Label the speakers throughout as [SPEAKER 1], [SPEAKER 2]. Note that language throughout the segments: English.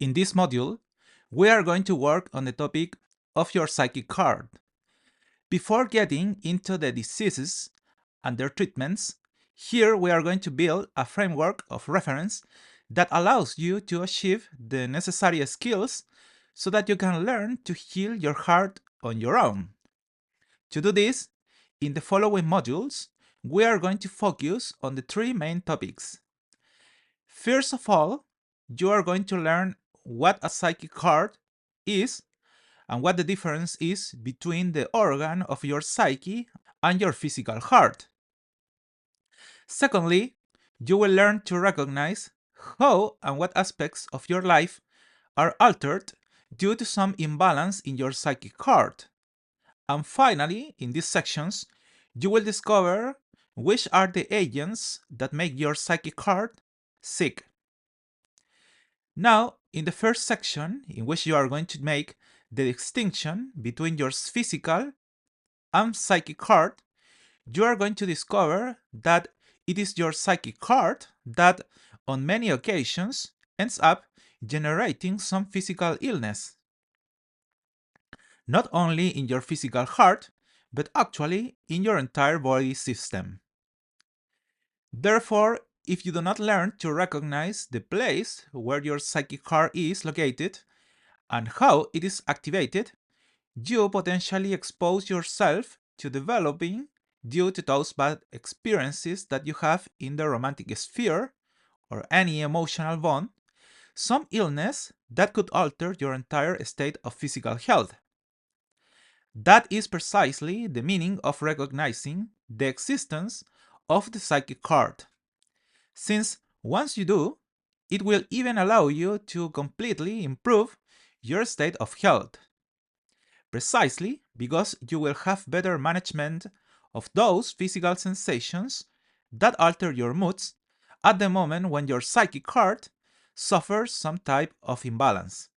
[SPEAKER 1] In this module, we are going to work on the topic of your psychic heart. Before getting into the diseases and their treatments, here we are going to build a framework of reference that allows you to achieve the necessary skills so that you can learn to heal your heart on your own. To do this, in the following modules, we are going to focus on the three main topics. First of all, you are going to learn what a psychic heart is and what the difference is between the organ of your psyche and your physical heart. Secondly, you will learn to recognize how and what aspects of your life are altered due to some imbalance in your psychic heart. And finally, in these sections, you will discover which are the agents that make your psychic heart sick. Now, in the first section, in which you are going to make the distinction between your physical and psychic heart, you are going to discover that it is your psychic heart that, on many occasions, ends up generating some physical illness. Not only in your physical heart, but actually in your entire body system. Therefore, if you do not learn to recognize the place where your psychic heart is located and how it is activated, you potentially expose yourself to developing, due to those bad experiences that you have in the romantic sphere or any emotional bond, some illness that could alter your entire state of physical health. That is precisely the meaning of recognizing the existence of the psychic heart, since once you do, it will even allow you to completely improve your state of health. Precisely because you will have better management of those physical sensations that alter your moods at the moment when your psychic heart suffers some type of imbalance.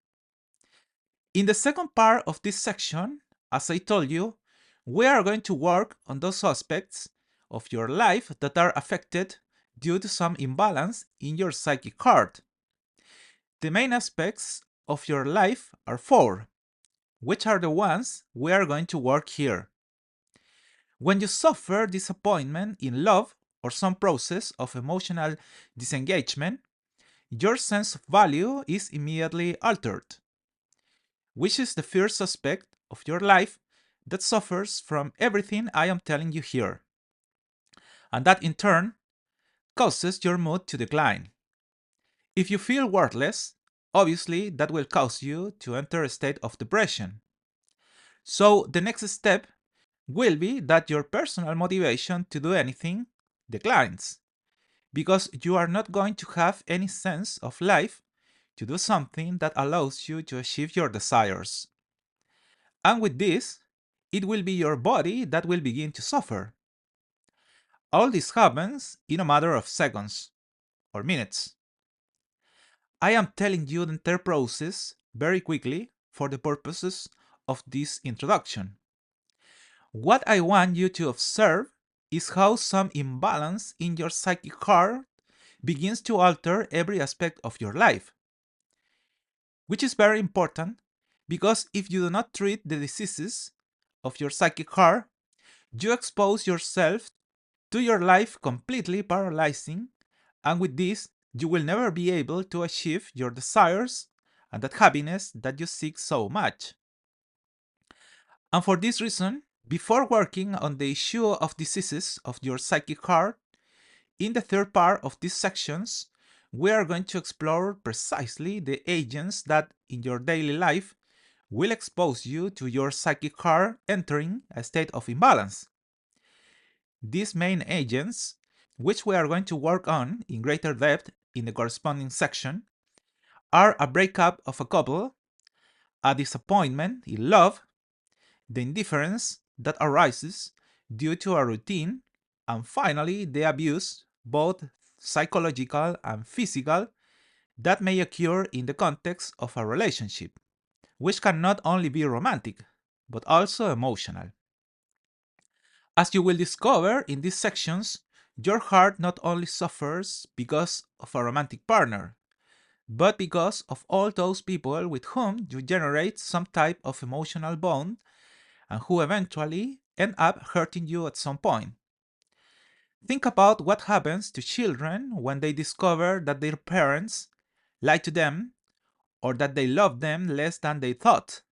[SPEAKER 1] In the second part of this section, as I told you, we are going to work on those aspects of your life that are affected due to some imbalance in your psychic heart. The main aspects of your life are four, which are the ones we are going to work here. When you suffer disappointment in love or some process of emotional disengagement, your sense of value is immediately altered, which is the first aspect of your life that suffers from everything I am telling you here. And that in turn causes your mood to decline. If you feel worthless, obviously that will cause you to enter a state of depression. So the next step will be that your personal motivation to do anything declines, because you are not going to have any sense of life to do something that allows you to achieve your desires. And with this, it will be your body that will begin to suffer. All this happens in a matter of seconds or minutes. I am telling you the entire process very quickly for the purposes of this introduction. What I want you to observe is how some imbalance in your psychic heart begins to alter every aspect of your life, which is very important because if you do not treat the diseases of your psychic heart, you expose yourself to your life completely paralyzing, and with this, you will never be able to achieve your desires and that happiness that you seek so much. And for this reason, before working on the issue of diseases of your psychic heart, in the third part of these sections, we are going to explore precisely the agents that in your daily life will expose you to your psychic heart entering a state of imbalance. These main agents, which we are going to work on in greater depth in the corresponding section, are a breakup of a couple, a disappointment in love, the indifference that arises due to a routine, and finally the abuse, both psychological and physical, that may occur in the context of a relationship, which can not only be romantic, but also emotional. As you will discover in these sections, your heart not only suffers because of a romantic partner, but because of all those people with whom you generate some type of emotional bond and who eventually end up hurting you at some point. Think about what happens to children when they discover that their parents lied to them or that they love them less than they thought.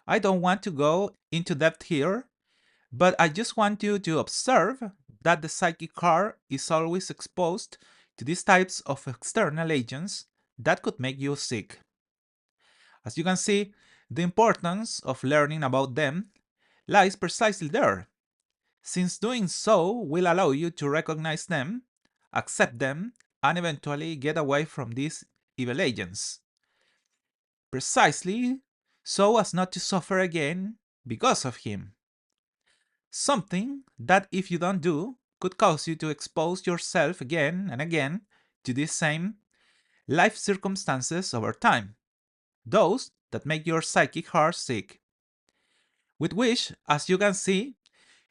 [SPEAKER 1] I don't want to go into depth here, but I just want you to observe that the psychic car is always exposed to these types of external agents that could make you sick. As you can see, the importance of learning about them lies precisely there, since doing so will allow you to recognize them, accept them, and eventually get away from these evil agents. Precisely so as not to suffer again because of him. Something that, if you don't do, could cause you to expose yourself again and again to these same life circumstances over time, those that make your psychic heart sick. With which, as you can see,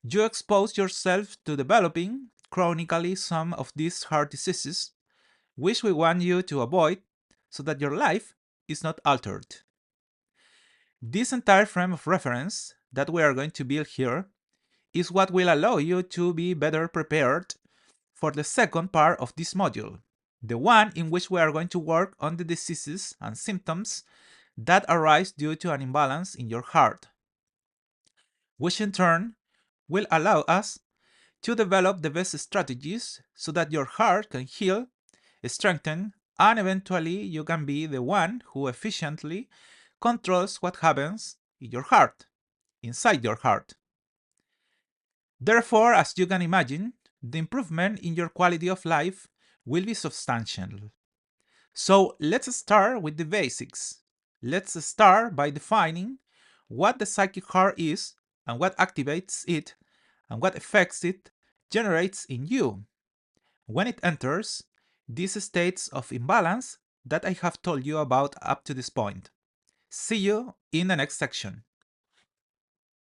[SPEAKER 1] you expose yourself to developing chronically some of these heart diseases, which we want you to avoid so that your life is not altered. This entire frame of reference that we are going to build here is what will allow you to be better prepared for the second part of this module, the one in which we are going to work on the diseases and symptoms that arise due to an imbalance in your heart, which in turn will allow us to develop the best strategies so that your heart can heal, strengthen, and eventually you can be the one who efficiently controls what happens in your heart, inside your heart. Therefore, as you can imagine, the improvement in your quality of life will be substantial. So let's start with the basics. Let's start by defining what the psychic heart is and what activates it and what effects it generates in you when it enters these states of imbalance that I have told you about up to this point. See you in the next section.